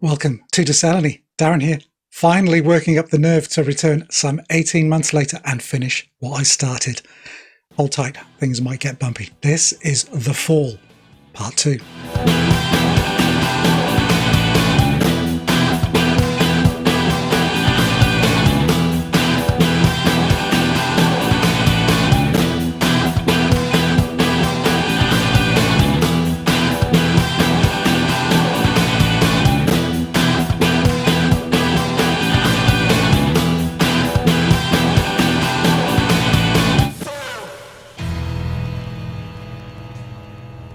Welcome to Eleni. Darren here, finally working up the nerve to return some 18 months later and finish what I started. Hold tight, things might get bumpy. This is The Fall, Part 2.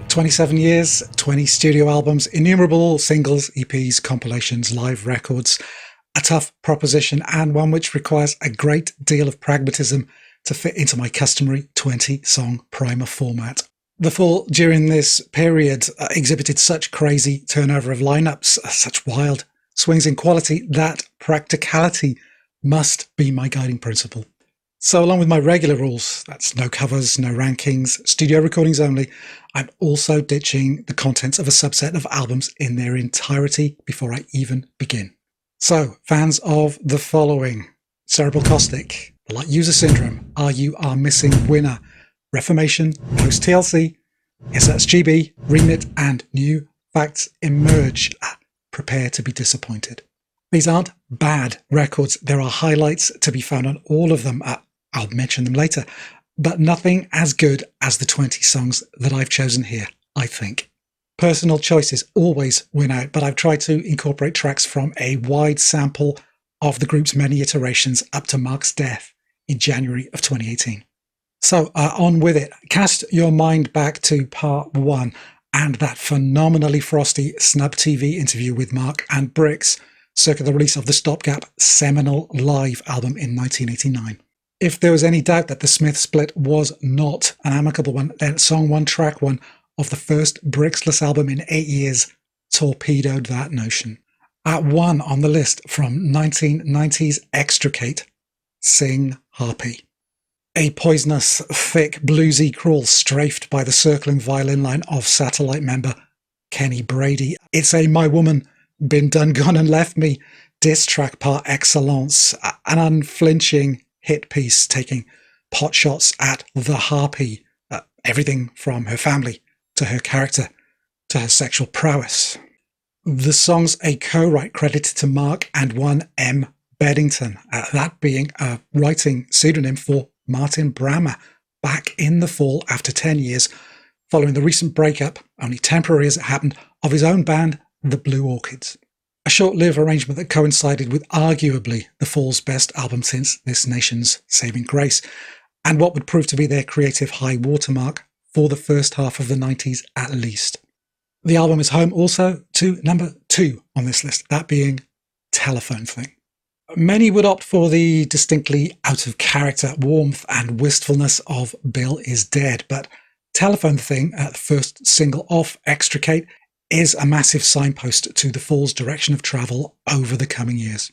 27 years, 20 studio albums, innumerable singles, EPs, compilations, live records. A tough proposition, and one which requires a great deal of pragmatism to fit into my customary 20-song primer format. The Fall during this period exhibited such crazy turnover of lineups, such wild swings in quality, that practicality must be my guiding principle. So along with my regular rules, that's no covers, no rankings, studio recordings only, I'm also ditching the contents of a subset of albums in their entirety before I even begin. So, fans of the following: Cerebral Caustic, The Light User Syndrome, Are You Our Missing Winner, Reformation, Post TLC, SXGB, Remit, and New Facts Emerge. Prepare to be disappointed. These aren't bad records. There are highlights to be found on all of them. I'll mention them later, but nothing as good as the 20 songs that I've chosen here, I think. Personal choices always win out, but I've tried to incorporate tracks from a wide sample of the group's many iterations up to Mark's death in January of 2018. So on with it. Cast your mind back to part 1 and that phenomenally frosty Snub TV interview with Mark and Brix circa the release of the Stopgap seminal live album in 1989. If there was any doubt that the Smith split was not an amicable one, then Song 1, Track 1 of the first Brixless album in 8 years torpedoed that notion. At 1 on the list from 1990's Extricate, Sing Harpy. A poisonous, thick, bluesy crawl strafed by the circling violin line of Satellite member Kenny Brady. It's a My Woman, Been Done, Gone and Left Me diss track par excellence, an unflinching hit piece taking pot shots at the Harpy, everything from her family to her character to her sexual prowess. The song's a co-write credited to Mark and one M. Beddington, that being a writing pseudonym for Martin Brammer, back in the Fall after 10 years following the recent breakup, only temporary as it happened, of his own band, the Blue Orchids. A short-lived arrangement that coincided with arguably the Fall's best album since This Nation's Saving Grace, and what would prove to be their creative high watermark for the first half of the 90s at least. The album is home also to number 2 on this list, that being Telephone Thing. Many would opt for the distinctly out-of-character warmth and wistfulness of Bill Is Dead, but Telephone Thing, the first single off Extricate, is a massive signpost to the Fall's direction of travel over the coming years.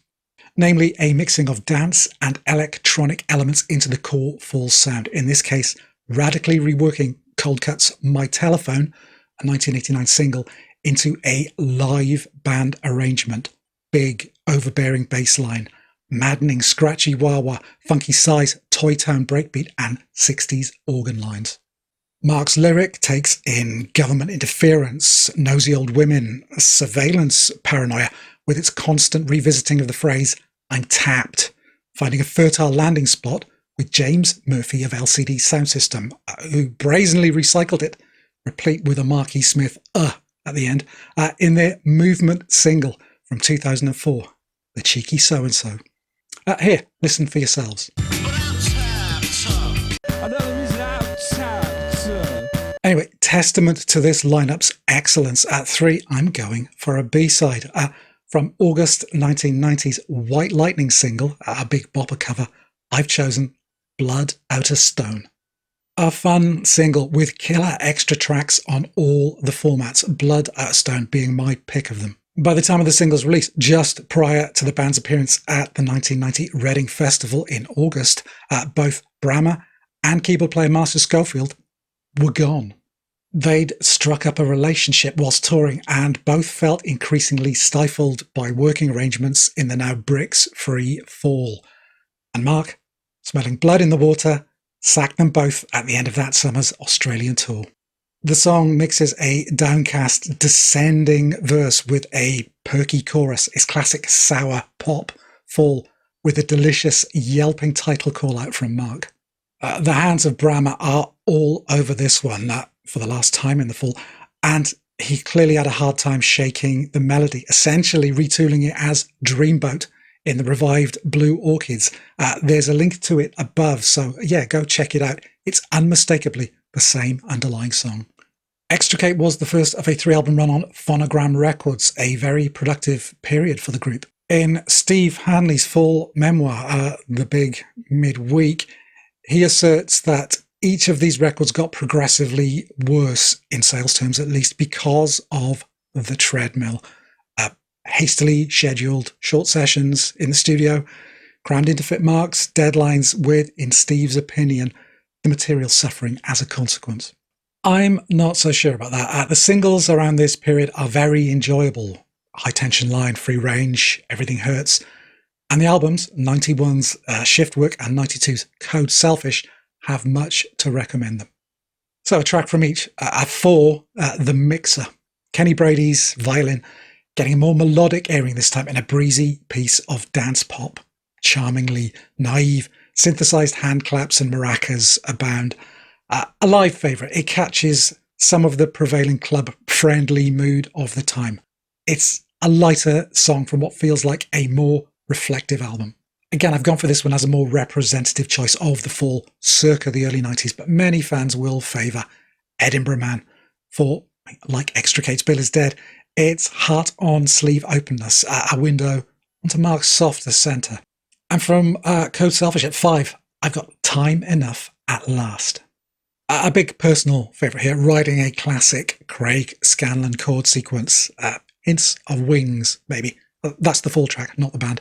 Namely, a mixing of dance and electronic elements into the core Fall sound, in this case, radically reworking Cold Cut's My Telephone, a 1989 single, into a live band arrangement. Big, overbearing bass line, maddening scratchy wah-wah, funky size, toy tone breakbeat, and 60s organ lines. Mark's lyric takes in government interference, nosy old women, surveillance paranoia, with its constant revisiting of the phrase, I'm tapped, finding a fertile landing spot with James Murphy of LCD Sound System, who brazenly recycled it, replete with a Marky Smith at the end, in their Movement single from 2004, The Cheeky So-and-So. Here, listen for yourselves. Anyway, testament to this lineup's excellence. At 3, I'm going for a B-side. From August 1990's White Lightning single, a big bopper cover, I've chosen Blood Out of Stone. A fun single with killer extra tracks on all the formats, Blood Out of Stone being my pick of them. By the time of the single's release, just prior to the band's appearance at the 1990 Reading Festival in August, both Brammer and keyboard player Master Schofield were gone. They'd struck up a relationship whilst touring, and both felt increasingly stifled by working arrangements in the now bricks-free fall. And Mark, smelling blood in the water, sacked them both at the end of that summer's Australian tour. The song mixes a downcast, descending verse with a perky chorus. It's classic sour pop fall with a delicious yelping title call out from Mark. The hands of Brahma are all over this one for the last time in the fall, and he clearly had a hard time shaking the melody, essentially retooling it as Dreamboat in the revived Blue Orchids. There's a link to it above, so yeah, go check it out. It's unmistakably the same underlying song. Extricate was the first of a 3-album run on Phonogram Records, a very productive period for the group. In Steve Hanley's full memoir, The Big Midweek, he asserts that each of these records got progressively worse in sales terms, at least because of the treadmill. Hastily scheduled short sessions in the studio, crammed into fit Mark's deadlines with, in Steve's opinion, the material suffering as a consequence. I'm not so sure about that. The singles around this period are very enjoyable. High Tension Line, Free Range, Everything Hurts. And the albums, 91's Shift Work and 92's Code Selfish, have much to recommend them. So a track from each. At 4, The Mixer. Kenny Brady's violin, getting a more melodic airing this time in a breezy piece of dance pop. Charmingly naive, synthesized hand claps and maracas abound. A live favourite, it catches some of the prevailing club-friendly mood of the time. It's a lighter song from what feels like a more reflective album. Again, I've gone for this one as a more representative choice of the fall circa the early 90s, but many fans will favour Edinburgh Man for, like Extricate's Bill is Dead, its heart-on-sleeve openness, a window onto Mark's softer centre. And from Code Selfish at 5, I've got Time Enough at Last. A big personal favourite here, riding a classic Craig Scanlon chord sequence, hints of Wings, maybe. That's the full track, not the band.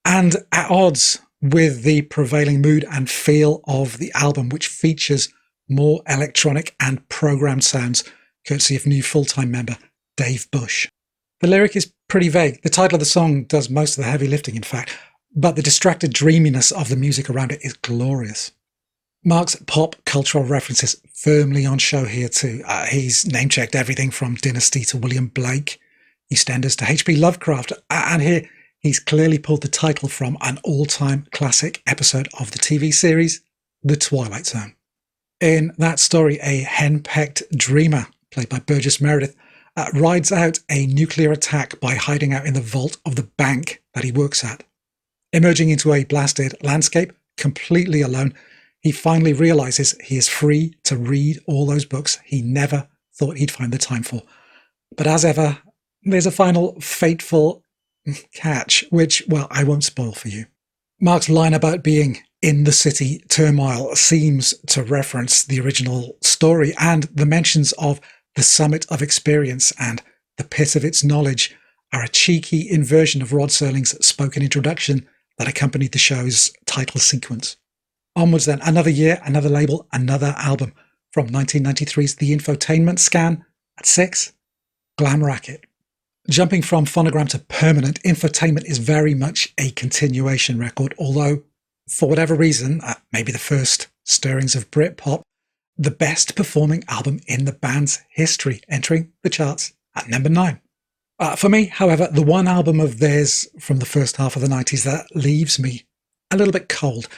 And at odds with the prevailing mood and feel of the album, which features more electronic and programmed sounds, courtesy of new full-time member Dave Bush. The lyric is pretty vague. The title of the song does most of the heavy lifting, in fact, but the distracted dreaminess of the music around it is glorious. Mark's pop cultural references firmly on show here too. He's name-checked everything from Dynasty to William Blake, EastEnders to H.P. Lovecraft, and here he's clearly pulled the title from an all-time classic episode of the TV series, The Twilight Zone. In that story, a henpecked dreamer, played by Burgess Meredith, rides out a nuclear attack by hiding out in the vault of the bank that he works at. Emerging into a blasted landscape, completely alone, he finally realises he is free to read all those books he never thought he'd find the time for. But as ever, there's a final fateful catch, which, well, I won't spoil for you. Mark's line about being in the city turmoil seems to reference the original story, and the mentions of the summit of experience and the pit of its knowledge are a cheeky inversion of Rod Serling's spoken introduction that accompanied the show's title sequence. Onwards then, another year, another label, another album. From 1993's The Infotainment Scan at 6, Glam Racket. Jumping from phonogram to permanent, Infotainment is very much a continuation record, although, for whatever reason, maybe the first stirrings of Britpop, the best performing album in the band's history, entering the charts at number 9. For me, however, the one album of theirs from the first half of the 90s that leaves me a little bit cold.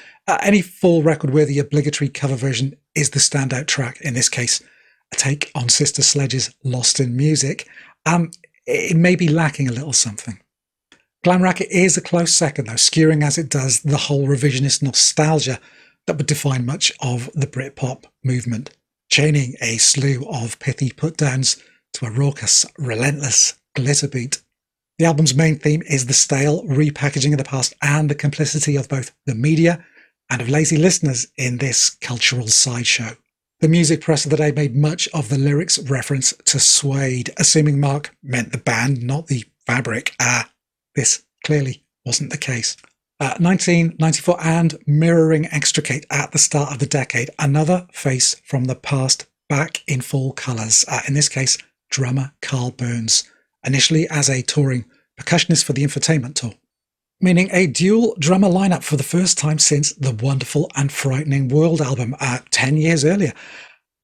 Any full record-worthy obligatory cover version is the standout track, in this case, a take on Sister Sledge's Lost in Music. It may be lacking a little something. Glam Racket is a close second, though, skewering as it does the whole revisionist nostalgia that would define much of the Britpop movement, chaining a slew of pithy put-downs to a raucous, relentless glitter beat. The album's main theme is the stale repackaging of the past and the complicity of both the media and of lazy listeners in this cultural sideshow. The music press of the day made much of the lyrics reference to Suede, assuming Mark meant the band, not the fabric. This clearly wasn't the case. 1994 and mirroring Extricate at the start of the decade, another face from the past back in full colours, in this case, drummer Carl Burns, initially as a touring percussionist for the Infotainment tour, meaning a dual drummer lineup for the first time since the Wonderful and Frightening World album 10 years earlier.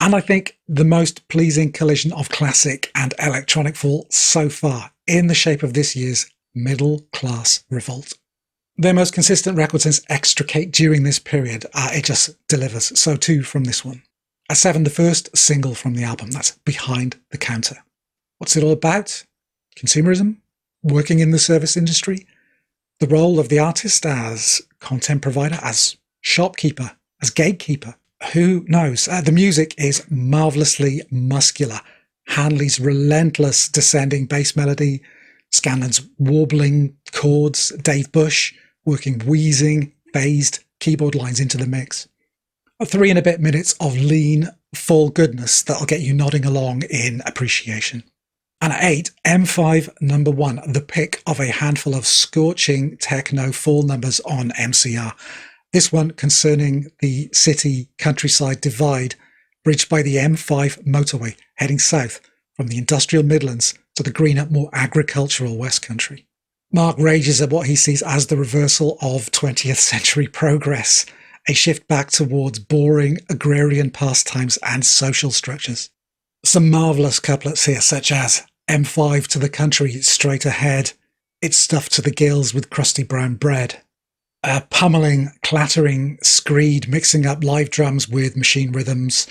And I think the most pleasing collision of classic and electronic fall so far, in the shape of this year's Middle Class Revolt. Their most consistent record since Extricate during this period. It just delivers. So too from this one. At 7, the first single from the album. That's Behind the Counter. What's it all about? Consumerism? Working in the service industry? The role of the artist as content provider, as shopkeeper, as gatekeeper? Who knows? The music is marvellously muscular. Hanley's relentless descending bass melody, Scanlon's warbling chords, Dave Bush working wheezing, phased keyboard lines into the mix. 3 and a bit minutes of lean, full goodness that'll get you nodding along in appreciation. And at 8, M5 number 1, the pick of a handful of scorching techno fall numbers on MCR. This one concerning the city-countryside divide bridged by the M5 motorway heading south from the industrial Midlands to the greener, more agricultural West Country. Mark rages at what he sees as the reversal of 20th century progress, a shift back towards boring agrarian pastimes and social structures. Some marvellous couplets here, such as M5 to the country straight ahead, it's stuffed to the gills with crusty brown bread. A pummeling, clattering screed mixing up live drums with machine rhythms,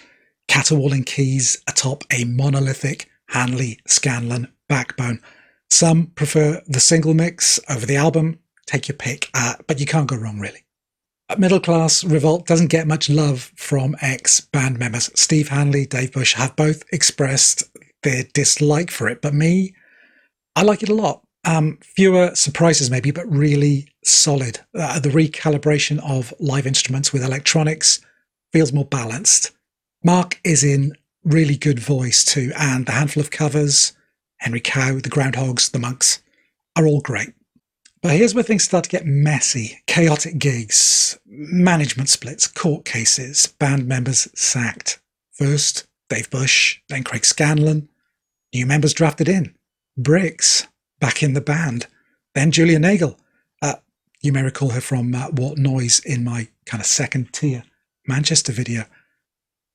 caterwauling keys atop a monolithic Hanley Scanlon backbone. Some prefer the single mix over the album, take your pick, but you can't go wrong really. Middle Class Revolt doesn't get much love from ex-band members. Steve Hanley, Dave Bush have both expressed their dislike for it, but me, I like it a lot. Fewer surprises maybe, but really solid. The recalibration of live instruments with electronics feels more balanced. Mark is in really good voice too, and the handful of covers, Henry Cow, the Groundhogs, the Monks, are all great. But here's where things start to get messy. Chaotic gigs, management splits, court cases, band members sacked. First, Dave Bush, then Craig Scanlon. New members drafted in. Briggs, back in the band. Then Julia Nagel. You may recall her from What Noise in my kind of second tier Manchester video.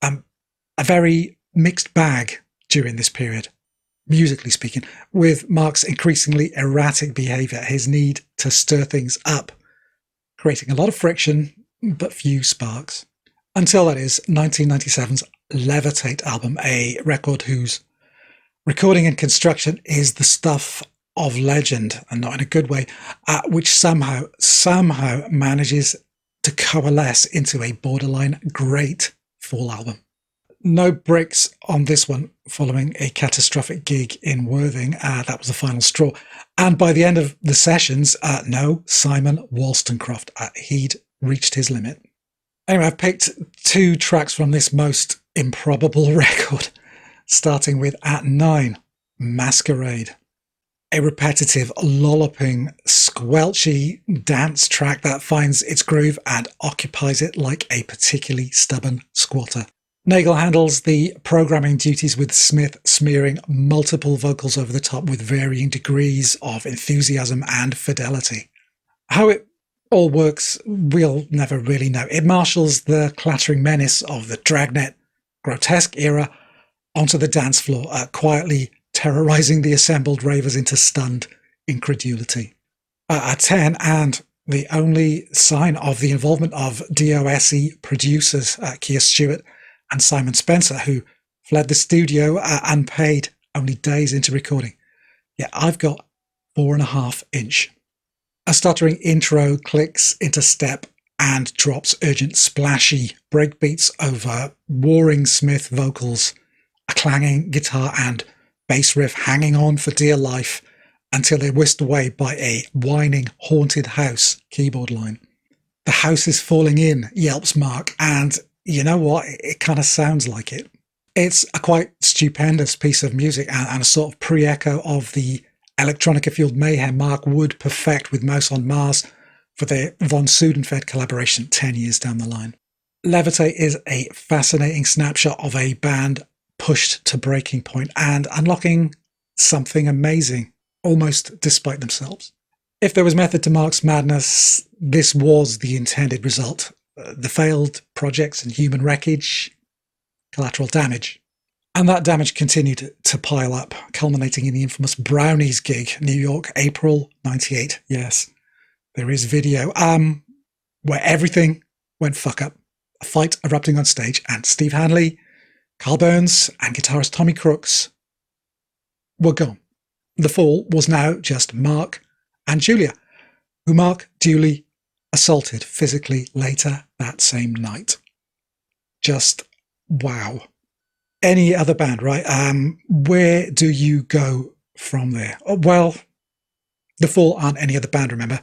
A very mixed bag during this period, musically speaking, with Mark's increasingly erratic behaviour, his need to stir things up, creating a lot of friction, but few sparks. Until that is 1997's Levitate album, a record whose recording and construction is the stuff of legend, and not in a good way, which somehow manages to coalesce into a borderline great fall album. No bricks on this one following a catastrophic gig in Worthing. That was the final straw. And by the end of the sessions, no Simon Wollstonecroft. He'd reached his limit. Anyway, I've picked 2 tracks from this most improbable record, starting with at 9, Masquerade. A repetitive, lolloping, squelchy dance track that finds its groove and occupies it like a particularly stubborn squatter. Nagel handles the programming duties with Smith smearing multiple vocals over the top with varying degrees of enthusiasm and fidelity. How it all works, we'll never really know. It marshals the clattering menace of the Dragnet grotesque era onto the dance floor, quietly terrorizing the assembled ravers into stunned incredulity. At 10, and the only sign of the involvement of DOSE producers Keir Stewart and Simon Spencer, who fled the studio unpaid only days into recording. Yeah, I've got 4.5 inch. A stuttering intro clicks into step and drops urgent, splashy breakbeats over warring Smith vocals, a clanging guitar and bass riff hanging on for dear life until they're whisked away by a whining, haunted house keyboard line. The house is falling in, yelps Mark, and you know what? It kind of sounds like it. It's a quite stupendous piece of music and a sort of pre-echo of the electronica-fueled mayhem Mark would perfect with Mouse on Mars for their Von Sudenfeld collaboration 10 years down the line. Levitate is a fascinating snapshot of a band pushed to breaking point and unlocking something amazing, almost despite themselves. If there was method to Mark's madness, this was the intended result. The failed projects and human wreckage, collateral damage. And that damage continued to pile up, culminating in the infamous Brownies gig, New York, April 98. Yes, there is video, where everything went fuck up. A fight erupting on stage, and Steve Hanley, Carl Burns, and guitarist Tommy Crooks were gone. The Fall was now just Mark and Julia, who Mark duly assaulted physically later that same night. Just wow. Any other band, right? Where do you go from there? Well, The Fall aren't any other band, remember?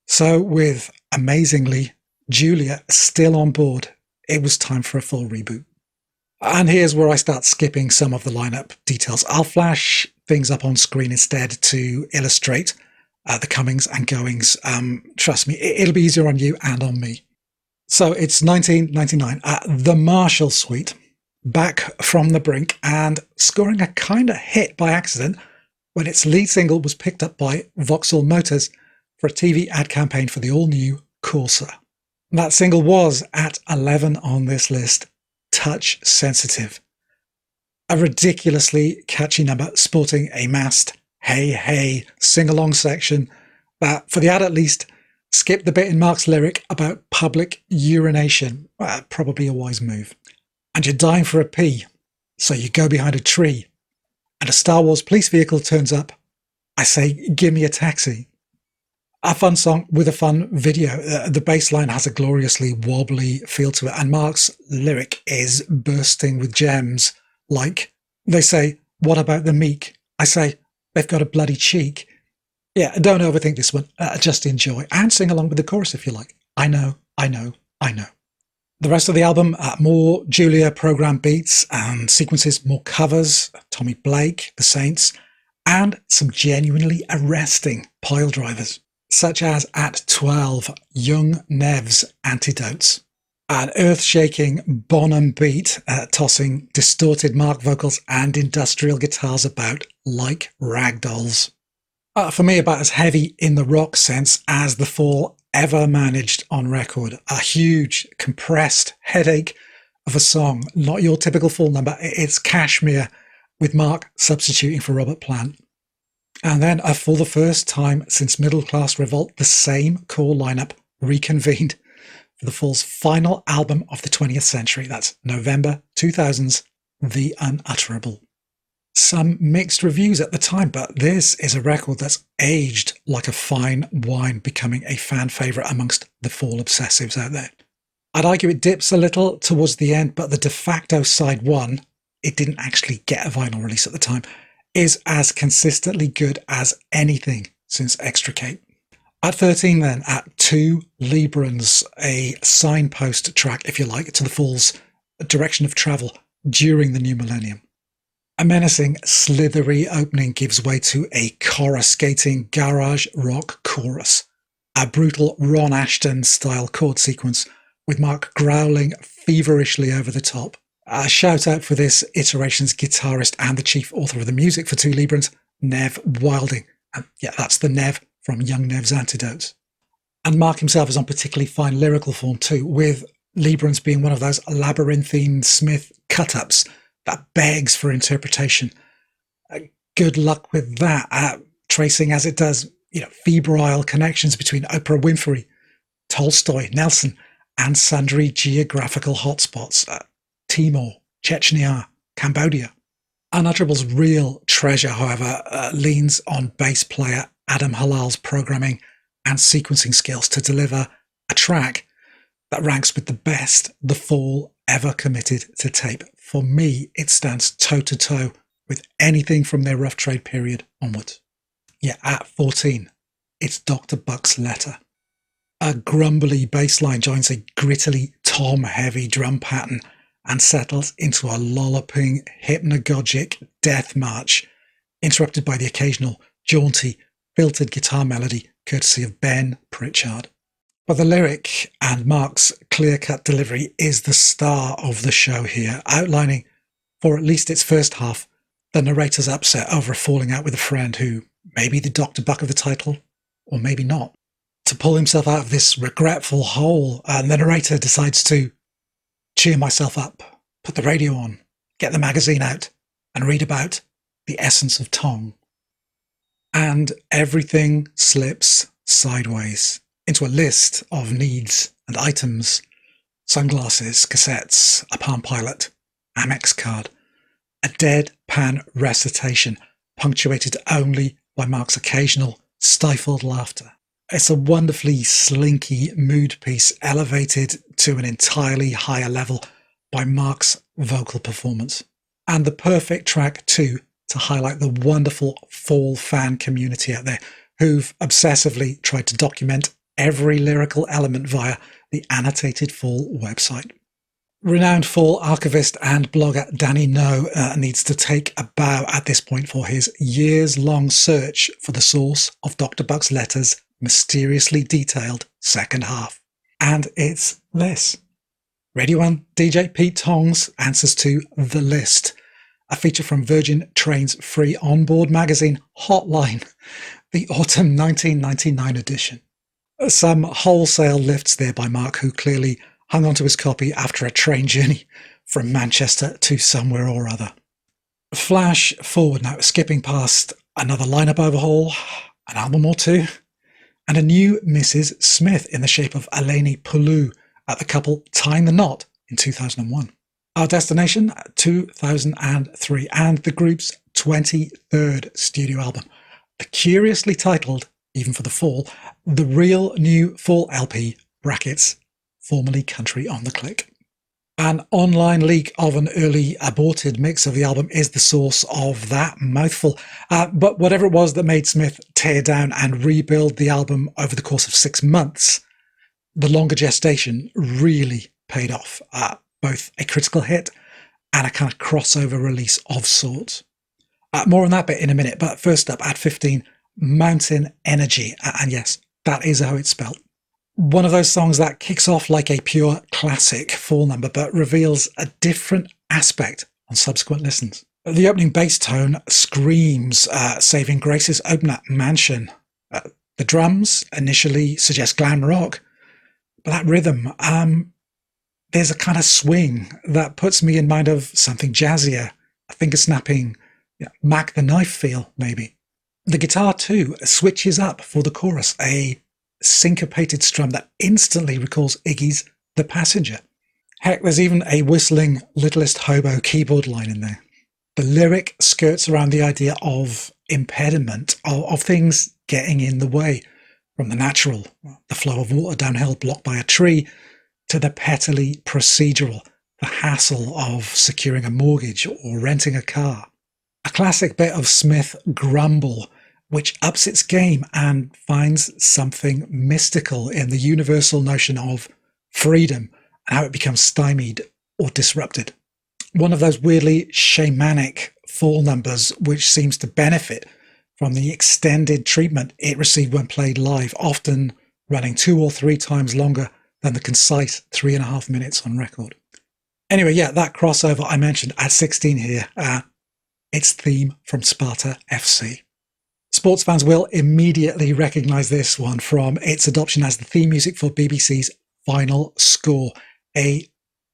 So with, amazingly, Julia still on board, it was time for a full reboot. And here's where I start skipping some of the lineup details. I'll flash things up on screen instead to illustrate the comings and goings. Trust me, it'll be easier on you and on me. So it's 1999. The Marshall Suite, back from the brink and scoring a kind of hit by accident when its lead single was picked up by Vauxhall Motors for a TV ad campaign for the all-new Corsa. That single was at 11 on this list, Touch Sensitive. A ridiculously catchy number sporting a massed hey hey sing-along section that, for the ad at least, skipped the bit in Mark's lyric about public urination. Probably a wise move. And you're dying for a pee, so you go behind a tree, and a Star Wars police vehicle turns up. I say, give me a taxi. A fun song with a fun video. The bass line has a gloriously wobbly feel to it, and Mark's lyric is bursting with gems, like, they say, what about the meek? I say, they've got a bloody cheek. Yeah, don't overthink this one. Just enjoy, and sing along with the chorus if you like. I know, I know, I know. The rest of the album, more Julia program beats and sequences, more covers, Tommy Blake, The Saints, and some genuinely arresting pile drivers, such as at 12, Young Nev's Antidotes, an earth-shaking Bonham beat, tossing distorted Mark vocals and industrial guitars about like ragdolls. For me, about as heavy in the rock sense as The Fall ever managed on record. A huge, compressed headache of a song, not your typical Fall number. It's Kashmir, with Mark substituting for Robert Plant. And then, for the first time since Middle Class Revolt, the same core lineup reconvened for The Fall's final album of the 20th century. That's November 2000's The Unutterable. Some mixed reviews at the time, but this is a record that's aged like a fine wine, becoming a fan favourite amongst the Fall obsessives out there. I'd argue it dips a little towards the end, but the de facto side one, it didn't actually get a vinyl release at the time, is as consistently good as anything since Extricate. At 13 then, at 2, Librans, a signpost track, if you like, to the Fall's direction of travel during the new millennium. A menacing, slithery opening gives way to a coruscating garage rock chorus, a brutal Ron Ashton-style chord sequence with Mark growling feverishly over the top. A shout-out for this iteration's guitarist and the chief author of the music for 2 Librans, Nev Wilding. And yeah, that's the Nev from Young Nev's Antidotes. And Mark himself is on particularly fine lyrical form too, with Librans being one of those labyrinthine Smith cut-ups that begs for interpretation. Good luck with that, tracing as it does, febrile connections between Oprah Winfrey, Tolstoy, Nelson, and sundry geographical hotspots, Timor, Chechnya, Cambodia. Unutterable's real treasure, however, leans on bass player Adam Halal's programming and sequencing skills to deliver a track that ranks with the best The Fall ever committed to tape. For me, it stands toe-to-toe with anything from their Rough Trade period onwards. Yeah, at 14, it's Dr. Buck's Letter. A grumbly bass line joins a grittily tom-heavy drum pattern and settles into a lolloping, hypnagogic death march, interrupted by the occasional jaunty, filtered guitar melody courtesy of Ben Pritchard. But the lyric and Mark's clear-cut delivery is the star of the show here, outlining For at least its first half, the narrator's upset over a falling out with a friend who may be the Dr. Buck of the title, or maybe not. To pull himself out of this regretful hole, the narrator decides to cheer myself up, put the radio on, get the magazine out, and read about the essence of Tong. And everything slips sideways into a list of needs and items: sunglasses, cassettes, a Palm Pilot, Amex card, a deadpan recitation punctuated only by Mark's occasional stifled laughter. It's a wonderfully slinky mood piece elevated to an entirely higher level by Mark's vocal performance. And the perfect track too to highlight the wonderful Fall fan community out there who've obsessively tried to document every lyrical element via the annotated Fall website. Renowned Fall archivist and blogger Danny No needs to take a bow at this point for his years-long search for the source of Dr. Buck's letters' mysteriously detailed second half. And it's this. Radio 1 DJ Pete Tong's answers to The List, a feature from Virgin Train's free onboard magazine Hotline, the autumn 1999 edition. Some wholesale lifts there by Mark, who clearly hung onto his copy after a train journey from Manchester to somewhere or other. Flash forward now, skipping past another lineup overhaul, an album or two, and a new Mrs. Smith in the shape of Eleni Pulu at the couple Tying the Knot in 2001. Our destination, 2003, and the group's 23rd studio album, the curiously titled, even for the Fall, The Real New Fall LP, brackets, formerly Country on the Click. An online leak of an early aborted mix of the album is the source of that mouthful. But whatever it was that made Smith tear down and rebuild the album over the course of 6 months, the longer gestation really paid off. Both a critical hit and a kind of crossover release of sorts. More on that bit in a minute, but first up at 15, Mountain Energy. And yes, that is how it's spelled. One of those songs that kicks off like a pure classic Fall number, but reveals a different aspect on subsequent listens. The opening bass tone screams Saving Grace's opener, Mansion. The drums initially suggest glam rock, but that rhythm, there's a kind of swing that puts me in mind of something jazzier, a finger-snapping, Mac the Knife feel, maybe. The guitar, too, switches up for the chorus, a syncopated strum that instantly recalls Iggy's The Passenger. Heck, there's even a whistling Littlest Hobo keyboard line in there. The lyric skirts around the idea of impediment, of things getting in the way, from the natural, the flow of water downhill blocked by a tree, to the pettily procedural, the hassle of securing a mortgage or renting a car. A classic bit of Smith grumble, which ups its game and finds something mystical in the universal notion of freedom and how it becomes stymied or disrupted. One of those weirdly shamanic Fall numbers which seems to benefit from the extended treatment it received when played live, often running 2 or 3 times longer than the concise 3.5 minutes on record. Anyway, that crossover I mentioned at 16 here, its theme from Sparta FC. Sports fans will immediately recognise this one from its adoption as the theme music for BBC's Final Score, a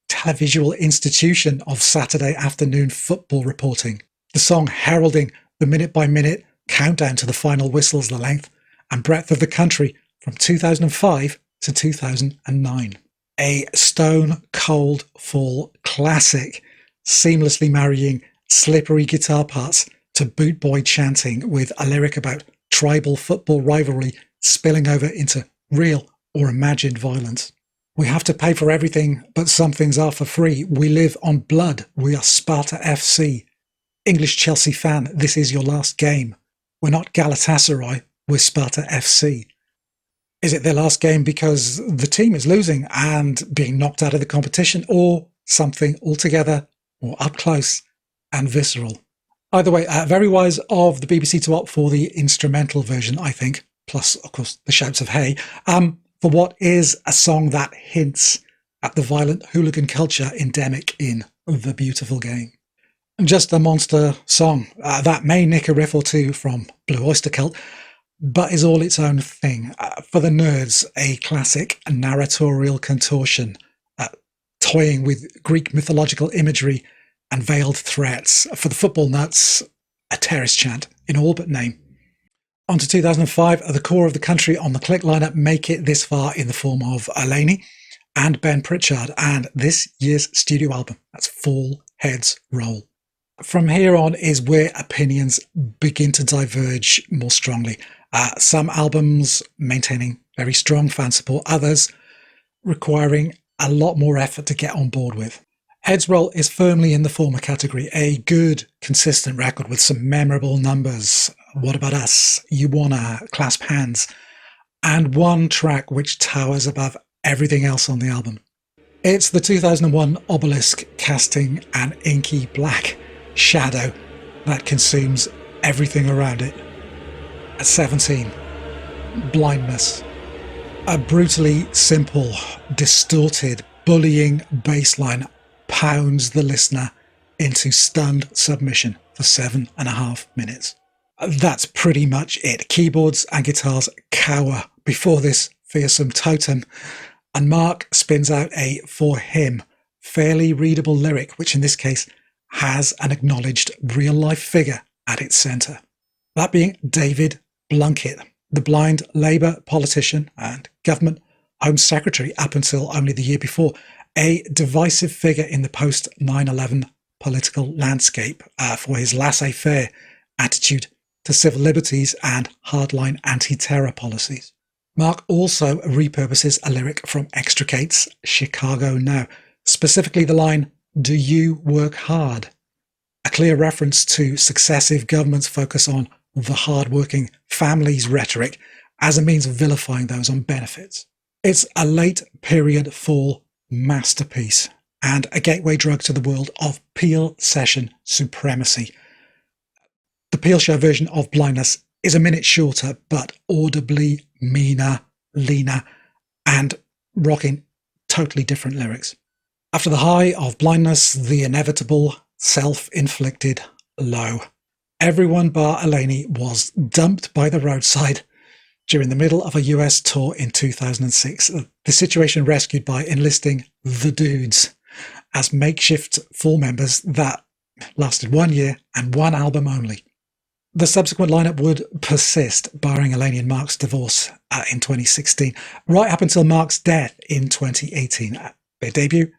televisual institution of Saturday afternoon football reporting. The song heralding the minute-by-minute countdown to the final whistle's the length and breadth of the country from 2005 to 2009. A stone-cold Fall classic, seamlessly marrying slippery guitar parts to boot boy chanting with a lyric about tribal football rivalry spilling over into real or imagined violence. We have to pay for everything, but some things are for free. We live on blood. We are Sparta FC. English Chelsea fan, this is your last game. We're not Galatasaray, we're Sparta FC. Is it their last game because the team is losing and being knocked out of the competition, or something altogether more up close and visceral? Either way, very wise of the BBC to opt for the instrumental version, I think, plus, of course, the shouts of hey, for what is a song that hints at the violent hooligan culture endemic in The Beautiful Game. Just a monster song that may nick a riff or two from Blue Oyster Cult, but is all its own thing. For the nerds, a classic narratorial contortion, toying with Greek mythological imagery and veiled threats. For the football nuts, a terrorist chant in all but name. On to 2005, the core of the country on the Click lineup make it this far in the form of Eleni and Ben Pritchard, and this year's studio album, that's Fall Heads Roll. From here on is where opinions begin to diverge more strongly. Some albums maintaining very strong fan support, others requiring a lot more effort to get on board with. Heads Roll is firmly in the former category, a good, consistent record with some memorable numbers. What About Us, You Wanna, Clasp Hands, and one track which towers above everything else on the album. It's the 2001 obelisk casting an inky black shadow that consumes everything around it. At 17, Blindness. A brutally simple, distorted, bullying bass line pounds the listener into stunned submission for 7.5 minutes. That's pretty much it. Keyboards and guitars cower before this fearsome totem, and Mark spins out a, for him, fairly readable lyric, which in this case has an acknowledged real-life figure at its centre. That being David Blunkett, the blind Labour politician and government Home Secretary up until only the year before, a divisive figure in the post-9/11 political landscape for his laissez-faire attitude to civil liberties and hardline anti-terror policies. Mark also repurposes a lyric from Extricate's Chicago Now, specifically the line, "Do you work hard?" A clear reference to successive governments' focus on the hard-working families rhetoric as a means of vilifying those on benefits. It's a late period fall masterpiece and a gateway drug to the world of Peel session supremacy. The Peel Show version of Blindness is a minute shorter, but audibly meaner, leaner, and rocking totally different lyrics. After the high of Blindness, the inevitable self-inflicted low. Everyone bar Eleni was dumped by the roadside during the middle of a US tour in 2006. The situation rescued by enlisting the Dudes as makeshift full members that lasted 1 year and one album only. The subsequent lineup would persist, barring Eleni and Mark's divorce in 2016, right up until Mark's death in 2018. Their debut,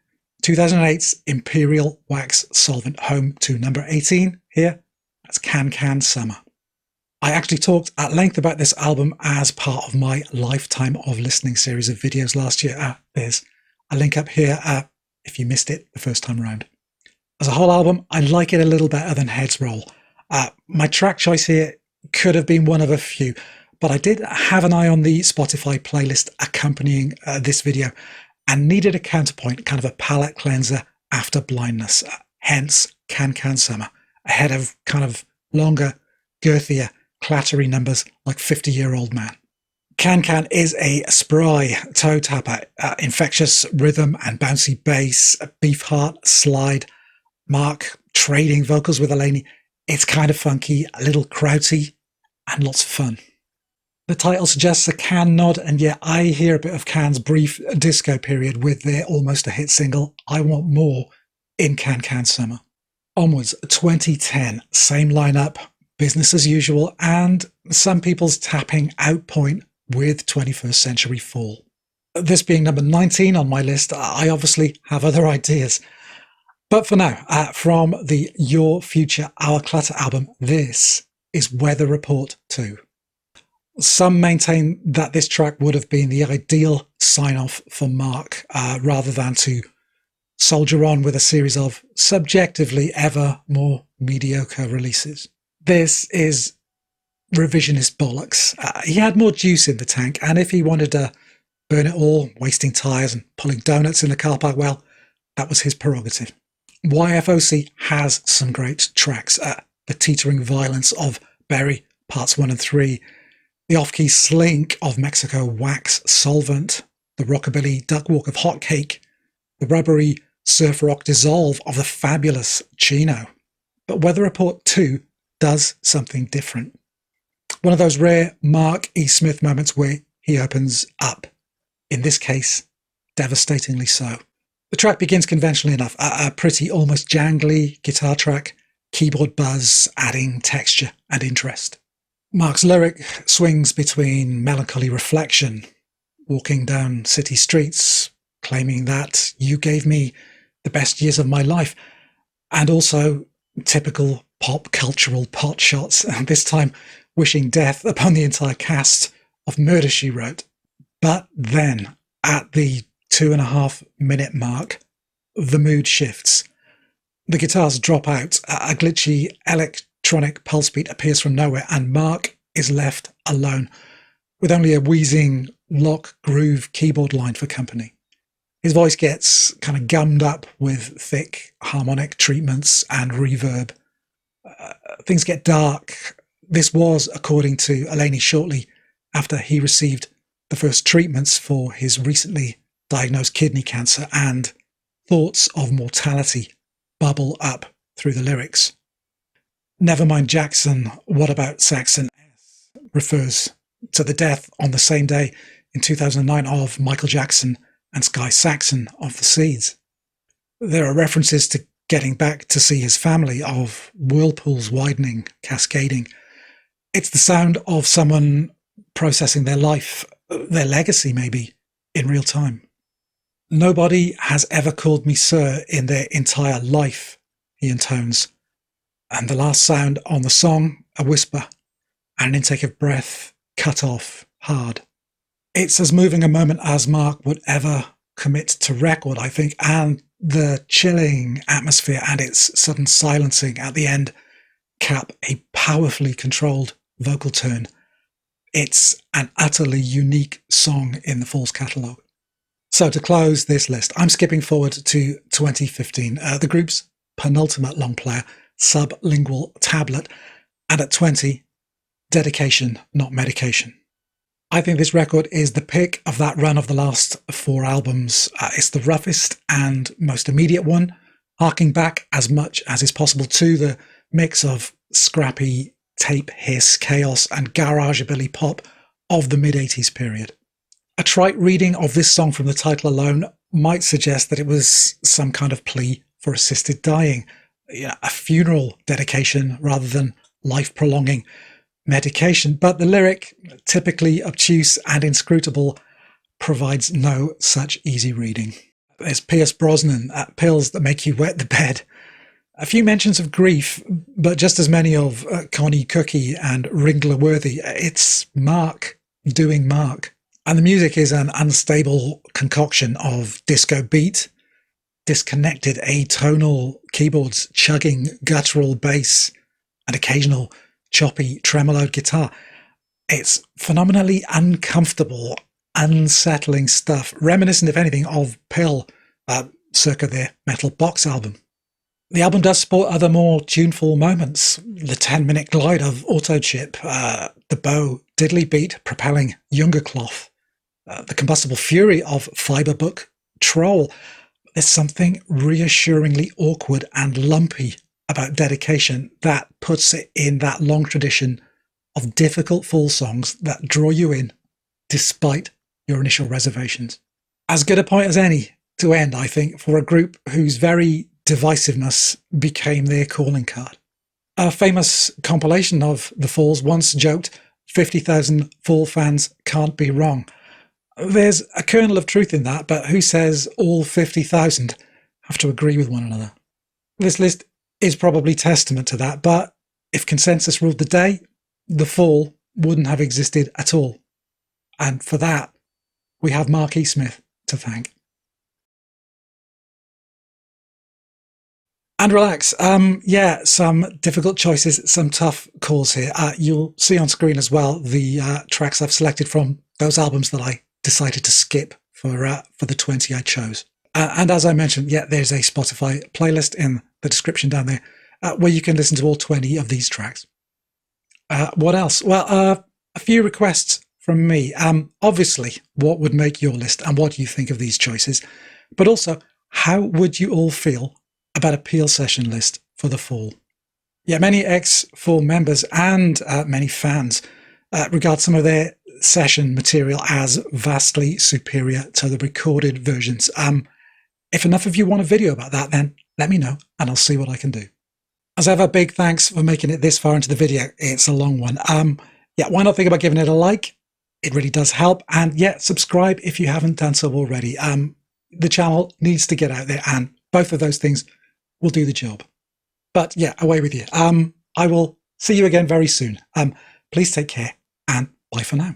2008's Imperial Wax Solvent, home to number 18 here. That's Can Can Summer. I actually talked at length about this album as part of my lifetime of listening series of videos last year. There's a link up here if you missed it the first time around. As a whole album, I like it a little better than Heads Roll. My track choice here could have been one of a few, but I did have an eye on the Spotify playlist accompanying this video and needed a counterpoint, kind of a palate cleanser after Blindness. Hence, Can Can Summer, ahead of kind of longer, girthier, clattery numbers like 50-Year-Old Man. Can Can is a spry toe tapper, infectious rhythm and bouncy bass, beef heart slide, Mark trading vocals with Eleni. It's kind of funky, a little krauty, and lots of fun. The title suggests a Can nod, and yet I hear a bit of Can's brief disco period with their almost a hit single, I Want More, in Can Can Summer. Onwards, 2010, same lineup, business as usual, and some people's tapping out point with 21st Century Fall. This being number 19 on my list, I obviously have other ideas. But for now, from the Your Future, Our Clutter album, this is Weather Report 2. Some maintain that this track would have been the ideal sign-off for Mark, rather than to soldier on with a series of subjectively ever more mediocre releases. This is revisionist bollocks. He had more juice in the tank, and if he wanted to burn it all, wasting tyres and pulling donuts in the car park, well, that was his prerogative. YFOC has some great tracks. The teetering violence of Berry, parts 1 and 3, the off-key slink of Mexico Wax Solvent, the rockabilly duck walk of Hot Cake, the rubbery surf rock dissolve of the fabulous Chino, But Weather Report 2 does something different. One of those rare Mark E. Smith moments where he opens up. In this case, devastatingly so. The track begins conventionally enough, a pretty almost jangly guitar track, keyboard buzz adding texture and interest. Mark's lyric swings between melancholy reflection, walking down city streets, claiming that you gave me the best years of my life, and also typical pop cultural pot shots, and this time wishing death upon the entire cast of Murder, She Wrote. But then, at the 2.5-minute mark, the mood shifts. The guitars drop out, a glitchy electronic pulse beat appears from nowhere, and Mark is left alone, with only a wheezing lock groove keyboard line for company. His voice gets kind of gummed up with thick harmonic treatments and reverb. Things get dark. This was, according to Eleni, shortly after he received the first treatments for his recently diagnosed kidney cancer, and thoughts of mortality bubble up through the lyrics. Never mind Jackson, what about Saxon S? Refers to the death on the same day in 2009 of Michael Jackson and Sky Saxon of the Seeds. There are references to getting back to see his family, of whirlpools widening, cascading. It's the sound of someone processing their life, their legacy maybe, in real time. Nobody has ever called me sir in their entire life, he intones. And the last sound on the song, a whisper, and an intake of breath, cut off, hard. It's as moving a moment as Mark would ever commit to record, I think, and the chilling atmosphere and its sudden silencing at the end cap a powerfully controlled vocal turn. It's an utterly unique song in the Fall's catalogue. So to close this list, I'm skipping forward to 2015, the group's penultimate long player, Sublingual Tablet, and at 20, Dedication, Not Medication. I think this record is the pick of that run of the last 4 albums. It's the roughest and most immediate one, harking back as much as is possible to the mix of scrappy tape hiss, chaos, and garage-abilly pop of the mid-80s period. A trite reading of this song from the title alone might suggest that it was some kind of plea for assisted dying, a funeral dedication rather than life-prolonging medication. But the lyric, typically obtuse and inscrutable, provides no such easy reading. There's Pierce Brosnan at Pills That Make You Wet the Bed. A few mentions of grief, but just as many of Connie Cookie and Ringler Worthy. It's Mark doing Mark. And the music is an unstable concoction of disco beat, disconnected atonal keyboards, chugging guttural bass, and occasional choppy tremoloed guitar. It's phenomenally uncomfortable, unsettling stuff, reminiscent, if anything, of Pill, circa their Metal Box album. The album does sport other more tuneful moments. The 10-minute glide of Auto Chip, the bow diddly beat propelling Younger Cloth, the combustible fury of Fiberbook Troll. There's something reassuringly awkward and lumpy about Dedication that puts it in that long tradition of difficult Fall songs that draw you in despite your initial reservations. As good a point as any to end, I think, for a group whose very divisiveness became their calling card. A famous compilation of the Falls once joked, 50,000 Fall fans can't be wrong. There's a kernel of truth in that, but who says all 50,000 have to agree with one another? This list is probably testament to that, but if consensus ruled the day, the Fall wouldn't have existed at all. And for that, we have Mark E. Smith to thank. And relax. Some difficult choices, some tough calls here. You'll see on screen as well the tracks I've selected from those albums that I decided to skip for the 20 I chose. And as I mentioned, there's a Spotify playlist in the description down there where you can listen to all 20 of these tracks. What else? Well, a few requests from me. Obviously, what would make your list and what do you think of these choices? But also, how would you all feel about a Peel session list for the Fall? Yeah, many X4 members and many fans regard some of their session material as vastly superior to the recorded versions. If enough of you want a video about that, then let me know and I'll see what I can do. As ever, big thanks for making it this far into the video. It's a long one. Yeah, why not think about giving it a like? It really does help. And yeah, subscribe if you haven't done so already. The channel needs to get out there, and both of those things will do the job. But yeah, away with you. I will see you again very soon. Please take care, and bye for now.